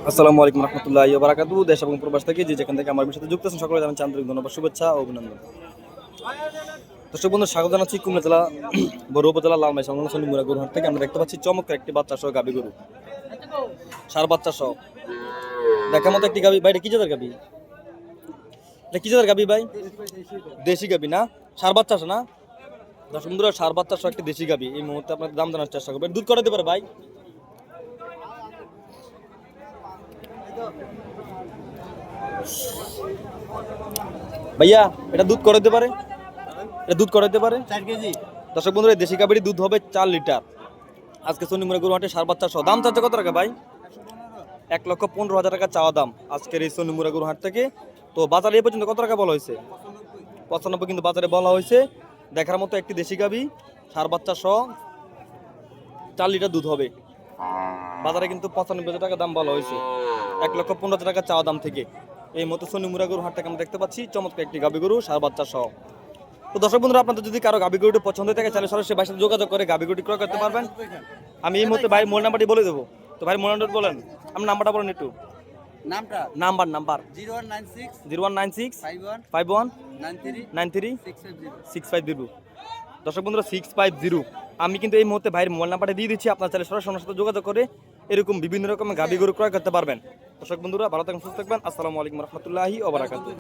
আসসালামু আলাইকুম রহমতুল্লাহি ওয়া বারাকাতুহু। দেশ এবং প্রবাস থেকে যে যেখান থেকে আমার সাথে যুক্ত আছেন সকলে জানাচ্ছি আন্তরিক ধন্যবাদ, শুভেচ্ছা ও অভিনন্দন। দর্শক বন্ধু, স্বাগত জানাচ্ছি কুমিল্লা জেলা বড় উপজেলা লালমাই সংলগ্ন সন্নিমুরা গরুহাট থেকে। আমরা দেখতে পাচ্ছি চমৎকার একটি বাচ্চা সহ গাবি গরু, সার বাচ্চা সহ দেখার মতো একটি গাবি। ভাই এটা কি জাতের গাবি? এটা কি জাতের গাবি ভাই? দেশি গাবি না, সার বাচ্চা না? দর্শক বন্ধুরা, সার বাচ্চা সহ একটি দেশি গাবি এই মুহূর্তে আপনাদের দাম জানার চেষ্টা করবেন। দুধ করাতে পারে ভাই? ভাইয়া এটা দুধ করাতে পারে? এটা দুধ করাতে পারে 4 কেজি। দর্শক বন্ধুরা, দেশি গাভীর দুধ হবে 4 লিটার। আজকে সন্নিমুরা গরু হাটে সার বাচ্চা সহ দাম চাচ্ছে কত টাকা ভাই? 1,15,000 টাকা চাওয়া দাম আজকের এই সন্নিমুরা গরু হাট থেকে। তো বাজারে এ পর্যন্ত কত টাকা বলা হয়েছে? 95 কিন্তু বাজারে বলা হয়েছে। দেখার মতো একটি দেশি গাভী, সার বাচ্চা সহ 4 লিটার দুধ হবে। বাজারে কিন্তু 95,000 টাকা দাম বলা হয়েছে, 1,15,000 টাকা চাওয়া দাম থেকে। এই মতো সন্নিমুরা গরু হাট থেকে আমরা দেখতে পাচ্ছি চমৎকার একটি গাভী গরু, সার বাচ্চা সহ। তো দর্শক বন্ধুরা, আপনাদের যদি কারো গাভী গরুটি পছন্দ থাকে তাহলে সরাসরি ভাইয়ের সাথে যোগাযোগ করে গাভী গরুটি ক্রয় করতে পারবেন। আমি এই মুহূর্তে ভাই মোবাইল নাম্বারটি বলে দেবো। তো ভাই মোবাইল নাম্বার বলেন, আমার নাম্বারটা বলেন একটু। নাম্বার 0196 51 93 93 650। 650। দর্শক বন্ধুরা 650। আমি কিন্তু এই মুহূর্তে ভাইয়ের মোবাইল নাম্বারটা দিয়ে দিচ্ছি, আপনার চাইলে সরাসরি সাথে যোগাযোগ করে এরকম বিভিন্ন রকমের গাভী গরু ক্রয় করতে পারবেন। দর্শক বন্ধুরা ভালো থাকবেন, সুস্থ থাকবেন। আসসালামু আলাইকুম রহমতুল্লাহি ওয়া বারাকাতুহু।